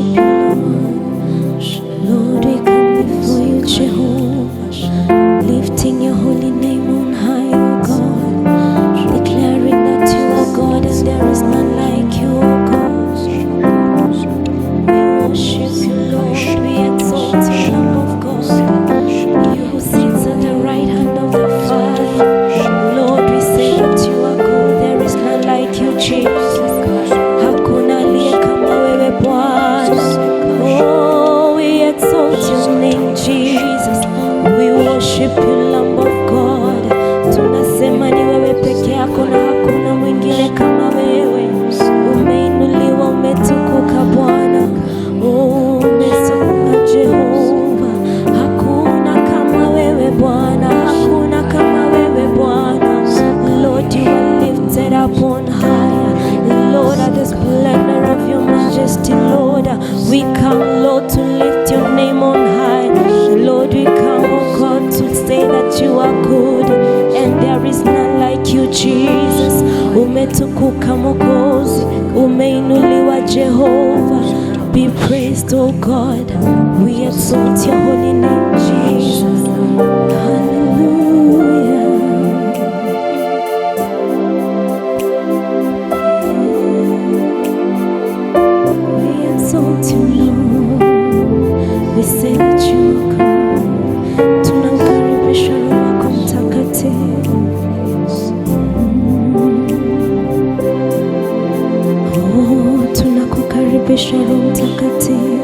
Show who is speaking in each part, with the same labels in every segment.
Speaker 1: worship you, Lord. Lord, we come before you, Jehovah, lifting your holy name on high, O God, declaring that you are God and there is none like you, O God. We worship you, Lord, we exalt you, Lamb of God, you who sits at the right hand of the Father. Lord, we say that you are good, there is none like you, Jesus. Hakuna aliye kama wewe Bwana. Oh, we exalt your name, Jesus. We worship you, Lamb of God. Tunasema ni wewe peke yako na hakuna mwingine kama wewe. Umeinuliwa, umetukuka Bwana. Oh, umetukuka Jehova. Hakuna kama wewe Bwana. Hakuna kama wewe Bwana. Lord, you are lifted up on high. Lord, at the splendor of your majesty, Lord, we come, Lord, to lift your name on high. Lord, we come, oh God, to say that you are good and there is none like you, Jesus. Umetukuka Mwokozi, umeinuliwa Jehova. Be praised, oh God. We exalt your holy name, Jesus. Hallelujah. We exalt you, Lord. We say that you are good. Tunamkaribisha Roho wako Mtakatifu. Oh, tunakukaribisha Roho Mtakatifu.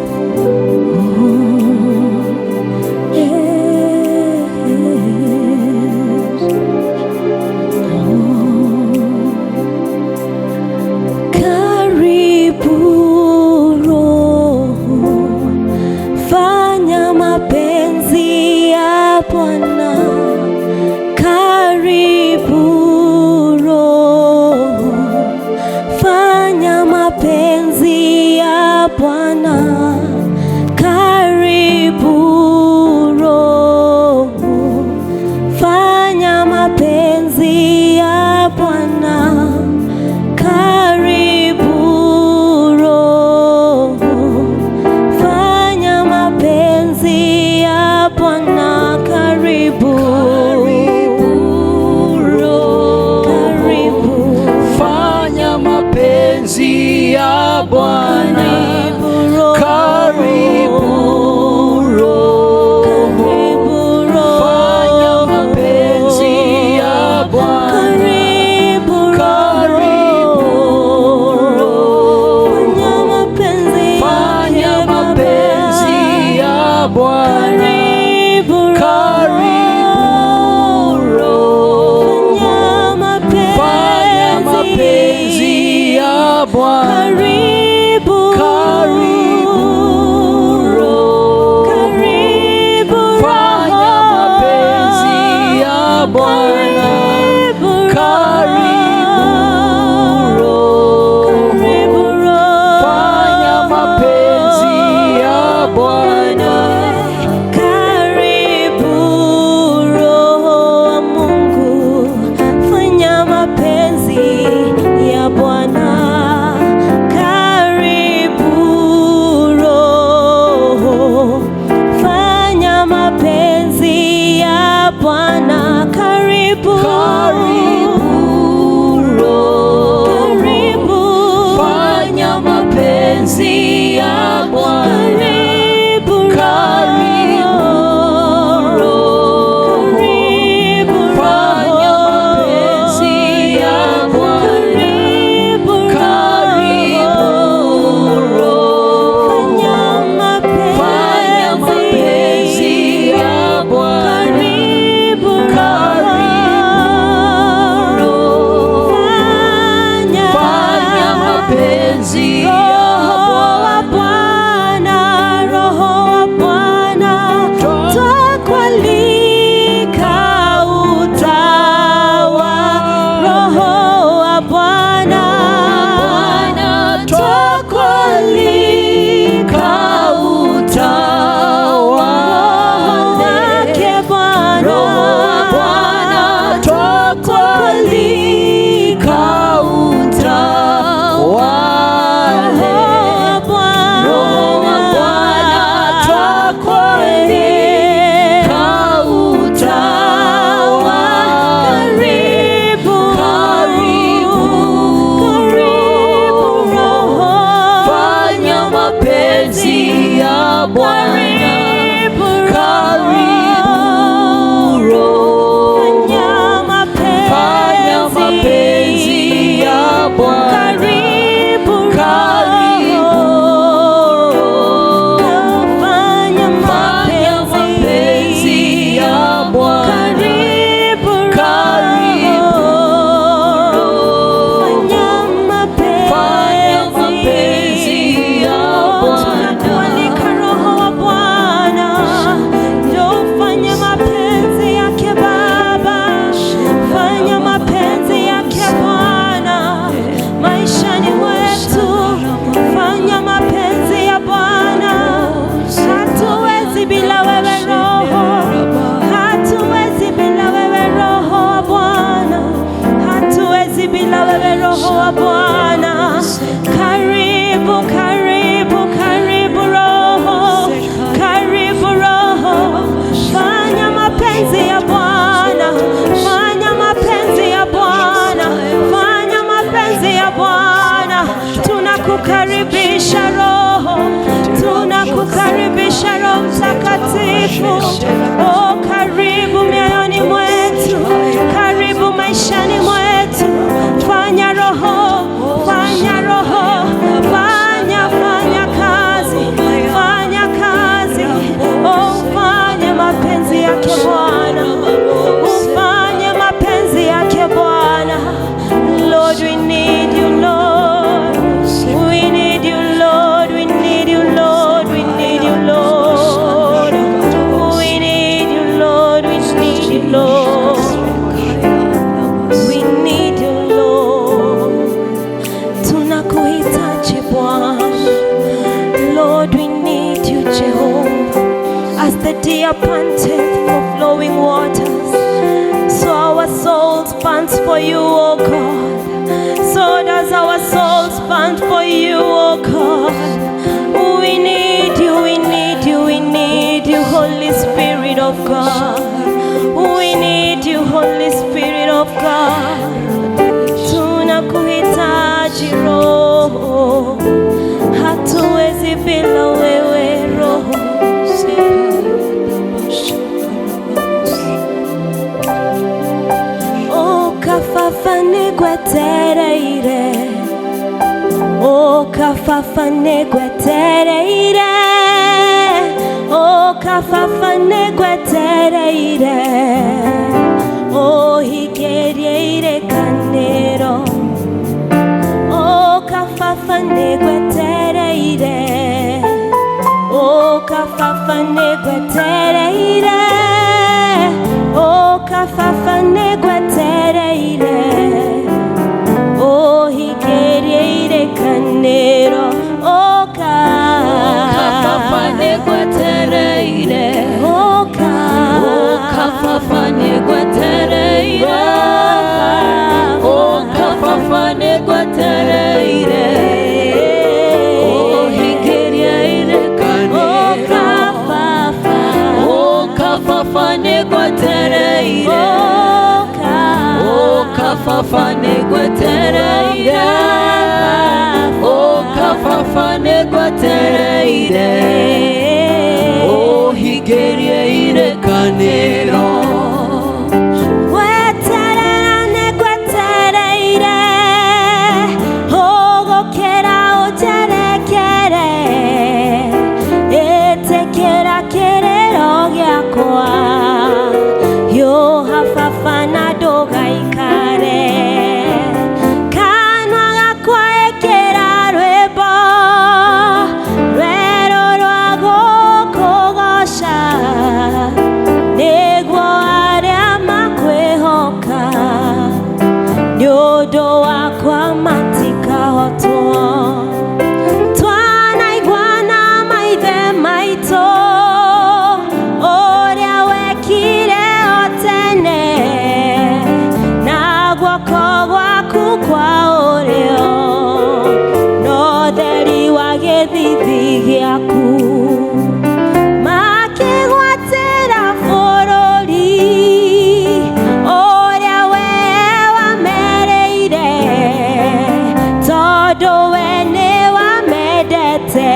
Speaker 1: mapenzi ya Bwana. Karibu Roho, fanya mapenzi ya Bwana. Karibu Roho, fanya mapenzi ya Bwana. Karibu Roho, fanya mapenzi ya Bwana. Tunakualika Roho wa Bwana, njoo fanya mapenzi yake Baba, fanya mapenzi yake Bwana maishani mwetu, fanya mapenzi ya Bwana. Hatuwezi bila wewe Roho, hatuwezi bila wewe Roho wa Bwana, hatuwezi bila wewe Roho wa Bwana. Karibu, karibu, karibu Roho, karibu Roho, fanya mapenzi ya Bwana, fanya mapenzi ya Bwana, fanya mapenzi ya Bwana. Tunakukaribisha Roho, tunakukaribisha Roho Mtakatifu. Oh, karibu mioyoni mwetu, karibu maishani mwetu. Fanya Roho, fanya Roho, fanya kazi, fanya kazi. Oh, fanya mapenzi yake Bwana, ufanye mapenzi yake Bwana. Lord, we need you, Lord. We need you, Lord. We need you, Lord. We need you, Lord. We need you, Lord. We need you, Lord. We need you, Lord. Tunakuhitaji Bwana. Lord, we need you, Jehovah. As the deer panteth for flowing waters, so our souls pant for you, O God. So does our souls pant for you, O God. We need you, we need you, we need you, Holy Spirit of God. We need you, Holy Spirit of God. Tunakuhitaji Roho, hatuwezi bila wewe Roho. O kafafane gwetereire, o kafafane gwetereire, o kafafane gwetereire, o higereire kanero, o kafafane gwetereire, o kafafane gwetereire, o kafafane gwetereire, o higereire kanero, o kafafane gwetereire, o kafafane gwetereire, o kafafane gwetereire, o higereire kanero, o kafafane gwetereire, o kafafane gwetereire, o kafafane gwetereire, o higereire kanero. Gwetererane gwetereire, o gokera oterekere, etekera kerero giakwa, yo hafafana dogaikare, kanwa gakwa ekera rwebo, rwero rwago kogosha, niguo aria makwehoka, nyondo wakwa matikahotwo. Twanaigua na maithe maitũ ũrĩa wekire o tene, na guoko gwaku kwa ũrĩo no theri wa gĩthithi gĩaku, makĩgwatĩra bũrũri ũrĩa we wamerĩire, tondũ we nĩ wamendete.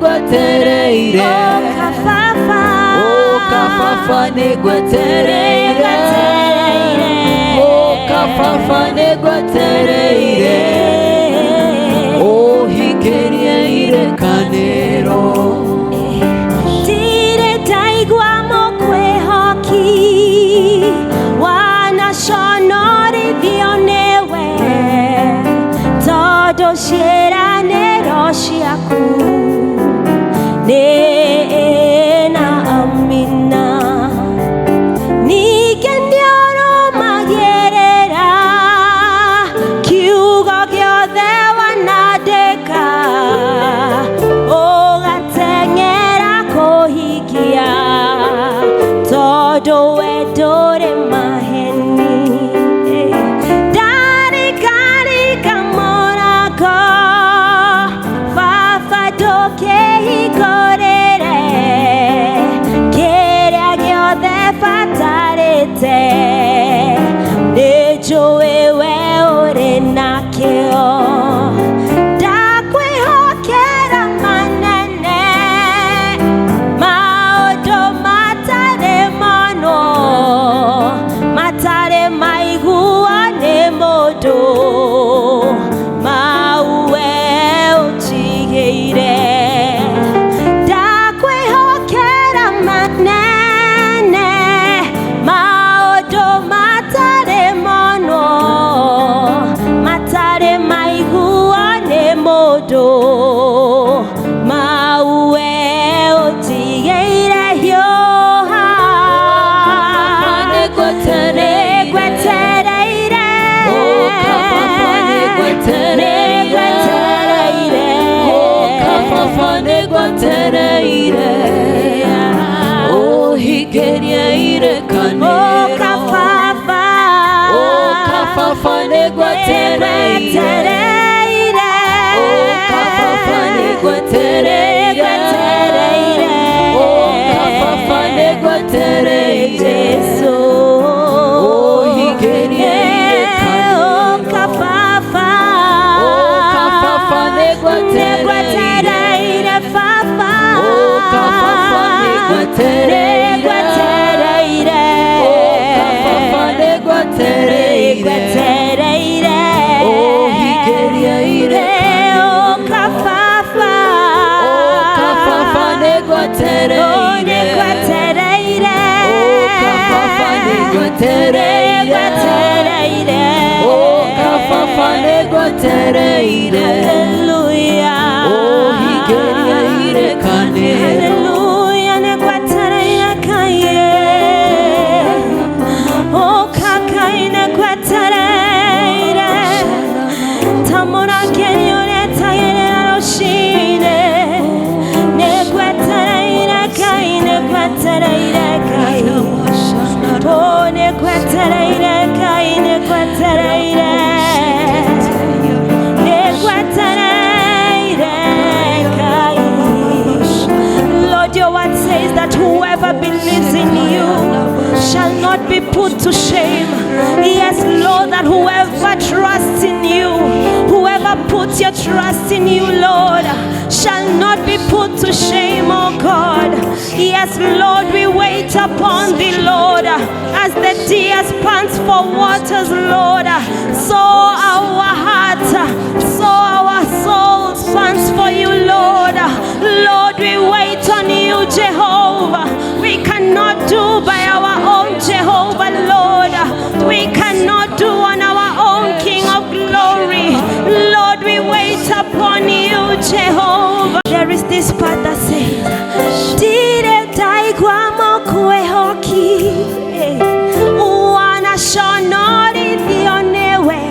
Speaker 2: negwetereire, kafafa negwetereire, kafafa negwetereire, hikeria irekanero.
Speaker 1: Tire taigua mokwehoki, wanashonori thionewe, todo ciĩranĩro ciaku nĩna amina. Ningĩ nĩũrũmagĩrĩra kiugo gĩothe wanandĩka, ũgateng'era kũhingia, tondũ we ndũrĩ maheni. Ndarĩkarĩka mũrango, Baba ndũkĩhingũrĩre, kĩrĩa gĩothe batarĩte, nĩnjũĩ we ũrĩ nakĩo. Ndakwĩhokera manene, maũndũ matarĩ monwo, matarĩ maiguo nĩ mũndũ, mau we ũtigĩire. Ndakwĩhokera manene, maũndũ matarĩ monwo, matarĩ maiguo nĩ mũndũ, mau we ũtigĩire. Hiũha negwetereire,
Speaker 2: Kafafa negwetereire, hikeria irekanero. Kafafa negwetereire, kafafa negwetereire, kafafa negwetereire, hikeria irekanero. Kafafa negwetereire, kafafa negwetereire, kafafa negwetereire, hikeria irekanero. Kafafa negwetereire, kafafa negwetereire, kafafa negwetereire.
Speaker 1: Hallelujah.
Speaker 2: Hikeria irekanero.
Speaker 1: Hallelujah. Negwetereire kaye. Kakai negwetereire. Tamona kenyore tayere roshine. Negwetereire kai, negwetereire kai. Negwetereire kai, negwetereire. Lord, your word says that whoever believes in you shall not be put to shame. Yes, Lord, that whoever trusts in you, whoever puts your trust in you, Lord, shall not be put to shame, oh God. Yes, Lord, we wait upon thee, Lord, as the deer pants for waters, Lord. So our hearts, so our souls pants for you, Lord. Lord, we wait on you, Jehovah. We cannot do by our own, Jehovah, Lord. We cannot do on our own, King of glory. Lord, we wait upon you, Jehovah. There is this part that says, Dire taigua mokwehoki, wanashonori thionewe,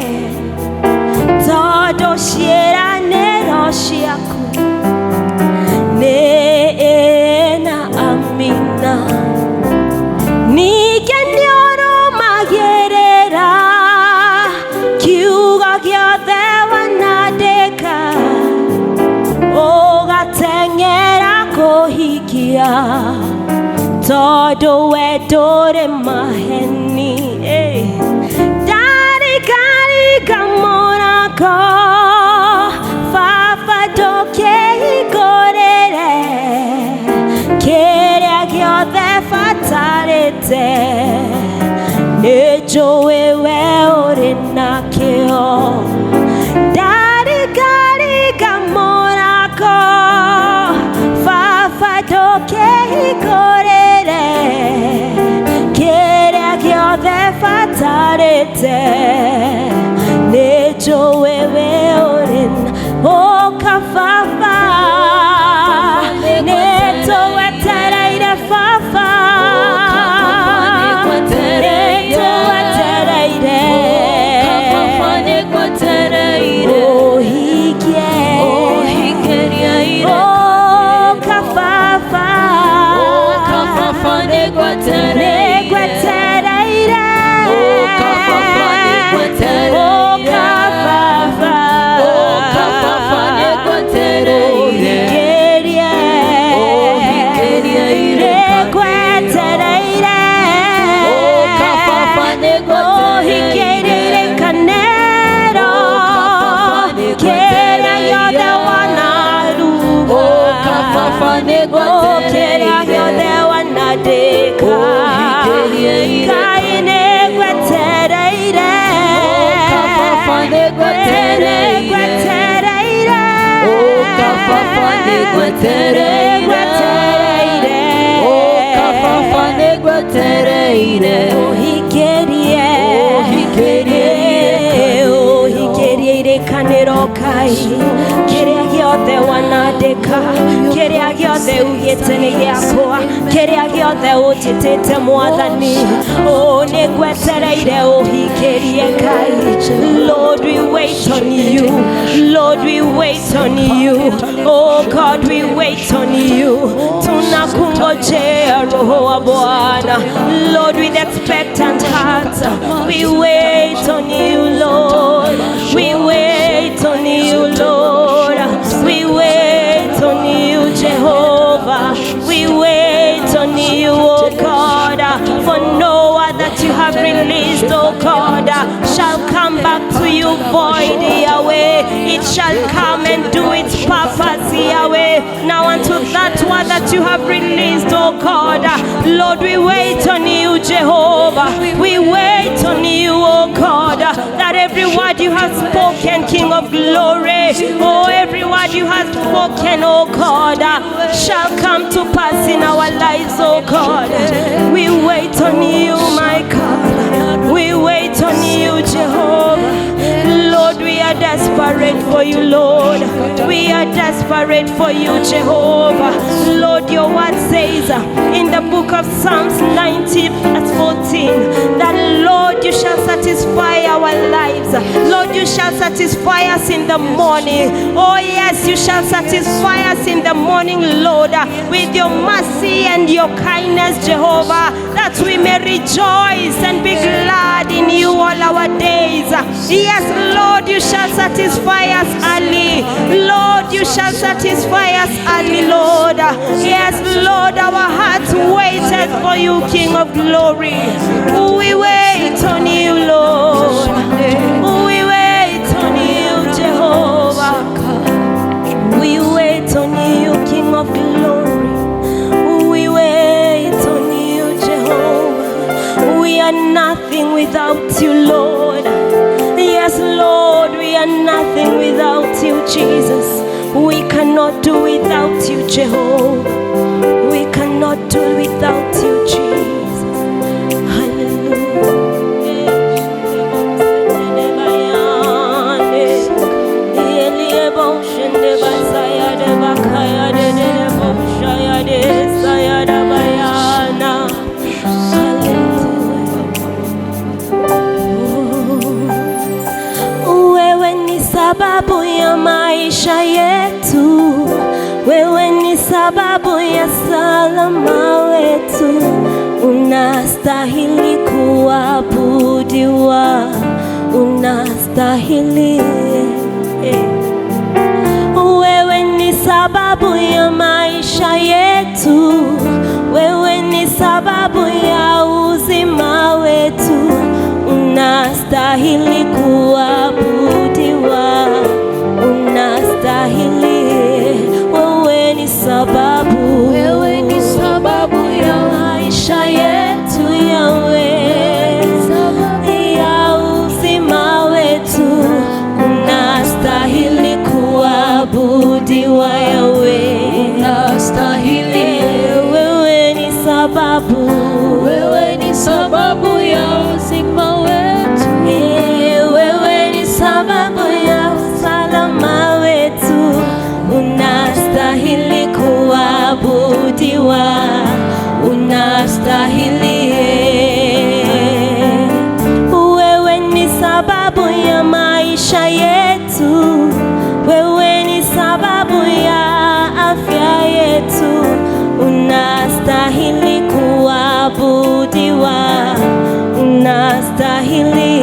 Speaker 1: todo ciĩranĩro ciaku nĩna amina. Ningĩ nĩũrũmagĩrĩra kiugo gĩothe wanandĩka, ũgateng'era kũhingia, tondũ we ndũrĩ maheni. Ndarĩkarĩka mũrango, Baba ndũkĩhingũrĩre, kĩrĩa gĩothe batarĩte nĩnjũĩ we ũrĩ nakĩo. Ndarigariga mũrango baba ndũkĩhingũrĩre, kĩrĩa gĩothe batarĩte nĩnjũĩ we ũrĩ ũka baba, nĩtũwetereire baba, Kai kĩrĩa gĩothe wanandĩka, kĩrĩa gĩothe ugĩte nĩ gĩakwa, kĩrĩa gĩothe ũnjĩtĩte Mwathani, nĩngwetereire ũhingĩrie Ngai. Lord, we wait on you. Lord, we wait on you. Oh God, we wait on you. Tunakungojea Roho wa Bwana. Lord, with expectant hearts, we wait on you, Lord. We wait on you, Lord. We wait on you, Jehovah. We wait on you, oh God. For no word that you have released, oh God, shall come back to you void, Yahweh. It shall come and do its purpose, Yahweh. Now unto that word that you have released, oh God, Lord, we wait on you, Jehovah. We wait on you, oh God, that every word you have spoken, King of glory, oh, every word you have spoken, oh God, shall come to pass in our lives, oh God. We wait on you, my God. We wait on you, Jehovah. Lord, we are desperate for you, Lord. We are desperate for you, Jehovah. Lord, your word says in the book of Psalms 90 verse 14 that, Lord, you shall satisfy our lives. Lord, you shall satisfy us in the morning. Oh yes, you shall satisfy us in the morning, Lord, with your mercy and your kindness, Jehovah, that we may rejoice and be glad in you all our days. Yes, Lord, you shall satisfy us early. Lord, you shall satisfy us early, Lord. Yes, Lord, our hearts waited for you, King of glory. We wait on you, Lord. We wait on you, Jehovah. We wait on you, King of glory. We wait on you, Jehovah. We are nothing without you, Lord. Yes, Lord, we are nothing without you, Jesus. We cannot do without you, Jehovah. We cannot do without you, Jesus. Hallelujah. Wewe ni sababu ya maisha yetu, wewe ni sababu ya salama wetu, unastahili kuabudiwa, unastahili. Wewe ni sababu ya maisha yetu, wewe ni sababu ya uzima wetu, unastahili kuabudiwa, unastahili. Wewe ni sababu, wewe ni sababu
Speaker 2: ya uzima wetu.
Speaker 1: Wewe ni sababu ya usalama wetu, unastahili kuabudiwa, unastahili. Wewe ni sababu ya maisha yetu, wewe ni sababu ya afya yetu, unastahili kuabudiwa, unastahili.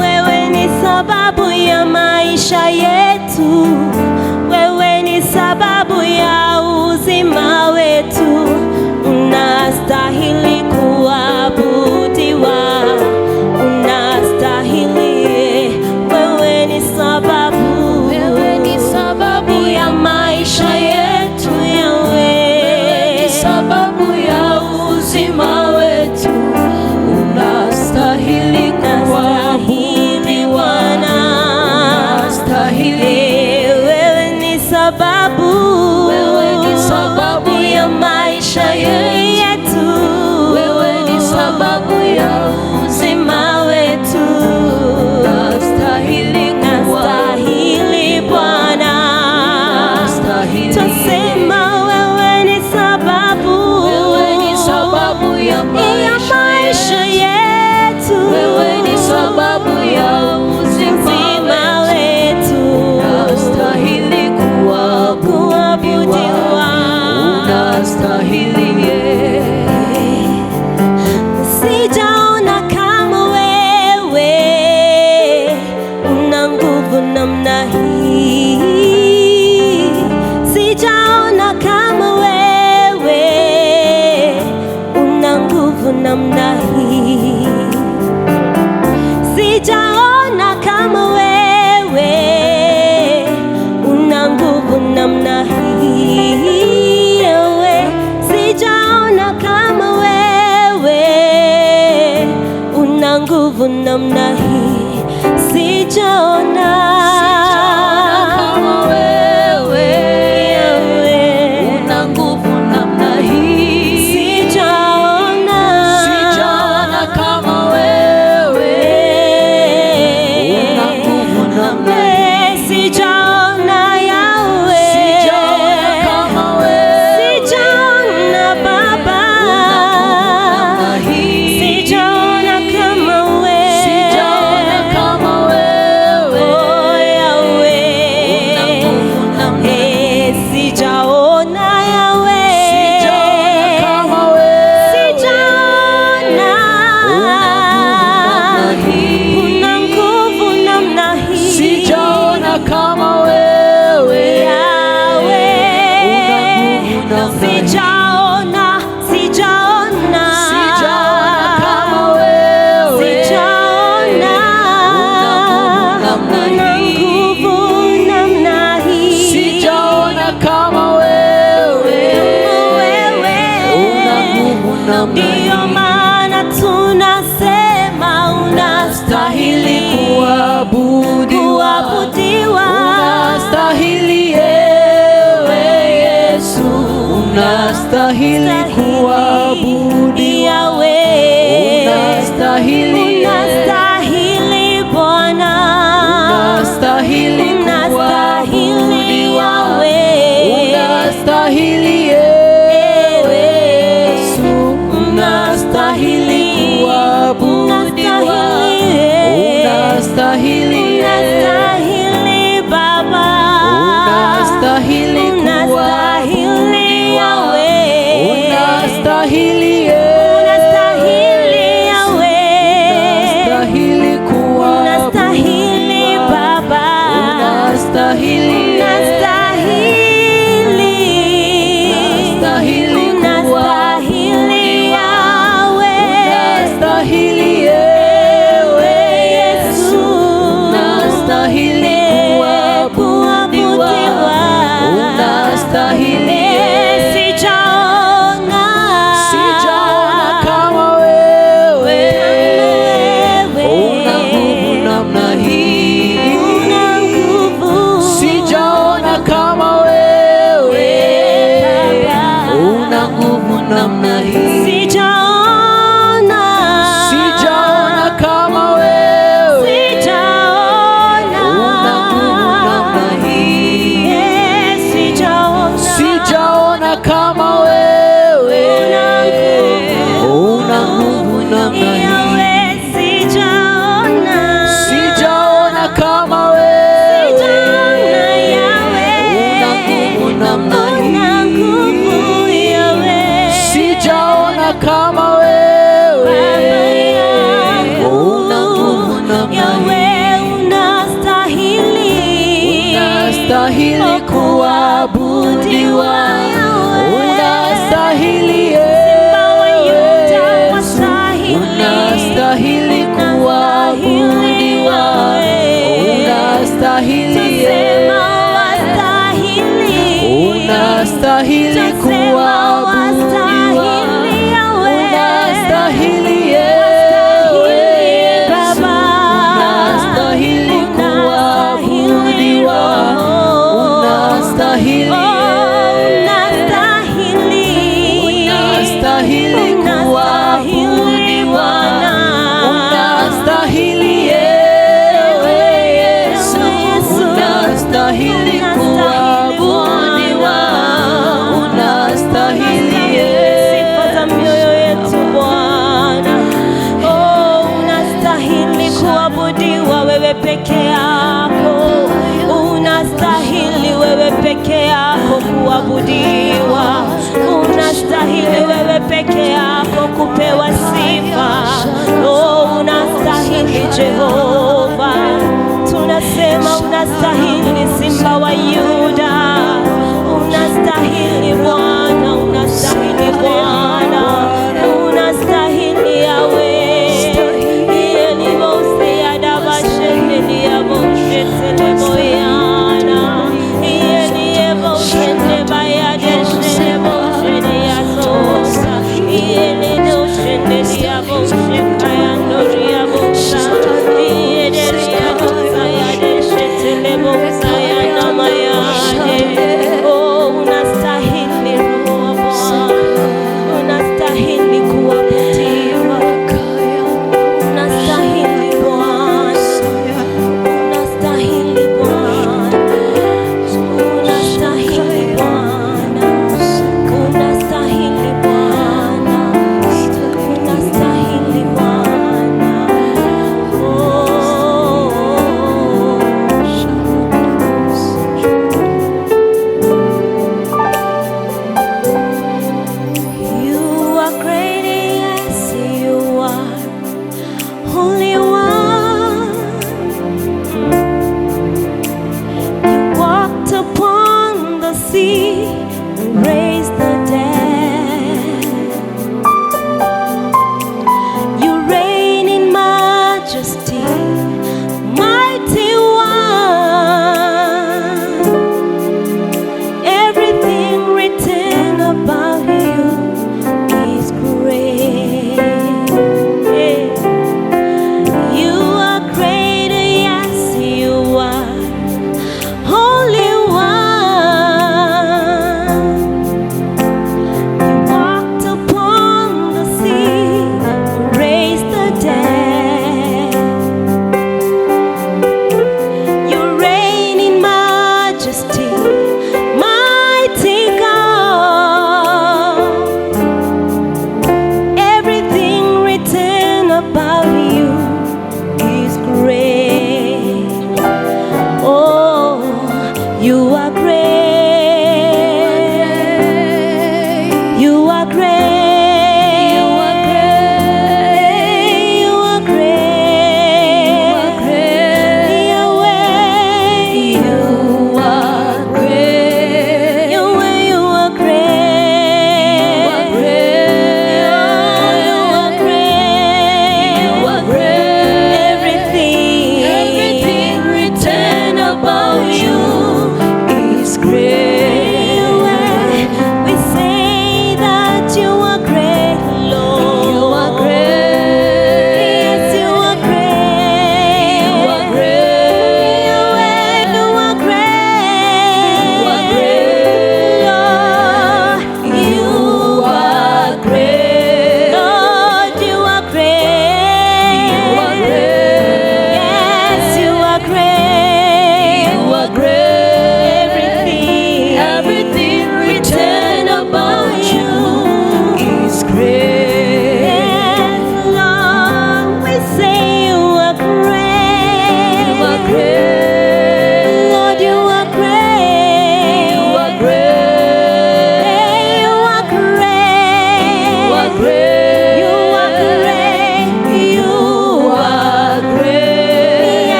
Speaker 1: Wewe ni sababu ya maisha yetu, wewe ni sababu ya uzima wetu, unastahili kuabudiwa, unastahili. Wewe ni sababu ya maisha yetu, wewe ni sababu ya uzima wetu, unastahili kuabudiwa, unastahili. Wewe ni sababu ya maisha yetu, wewe ni sababu ya uzima wetu, unastahili Bwana. Tusema wewe ni sababu ya maisha yetu, wewe ni sababu ya uzima wetu, unastahili kuabudiwa, unastahili. Sijaona kama wewe una nguvu namna hii, sijaona kama wewe una nguvu namna hii, sijaona kama wewe una nguvu namna hii, sijaona kama wewe una nguvu namna hii, sijaona kama wewe una nguvu namna hii, sijaona kama wewe una nguvu namna hii, sijaona Yahweh, sijaona kama wewe, sijaona Baba, sijaona kama wewe, sijaona kama wewe, oh Yahweh, una nguvu namna hii, sijaona Yahweh, sijaona kama wewe, sijaona una nguvu namna hii, sijaona kama wewe Yahweh, una nguvu namna hii, sijaona kama wewe, sijaona una nguvu namna hii, sijaona kama wewe una nguvu namna hii. Ndio maana tunasema unastahili kuabudiwa, unastahili ewe Yesu, unastahili kuabudiwa, unastahili Bwana, unastahili kuabudiwa, unastahili ewe Yesu, unastahili kuabudiwa, unastahili Baba, unastahili kuabudiwa, unastahili Yahweh,
Speaker 3: Sijaona kama wewe, una nguvu namna hii. Sijaona kama wewe, una nguvu namna hii. Sijaona kama wewe, una nguvu namna hii. Unastahili kuabudiwa, unastahili Yesu, unastahili kuabudiwa, unastahili Yesu, unastahili kuabudiwa, unastahili Yesu, unastahili kuabudiwa, unastahili, unastahili kuabudiwa, unastahili Yesu, unastahili kuabudiwa, unastahili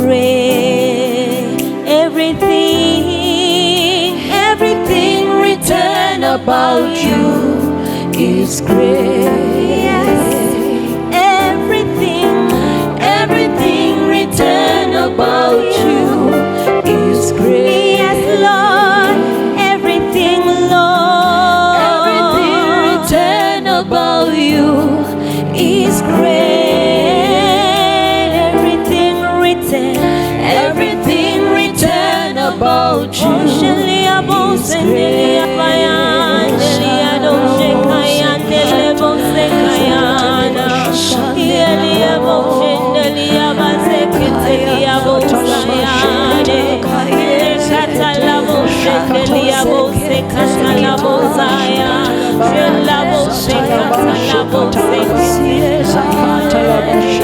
Speaker 1: great. Everything written about you is great. Everything written about you is great. Yes, Lord. Everything written about you is great. Everything written about you is great.
Speaker 3: Yes,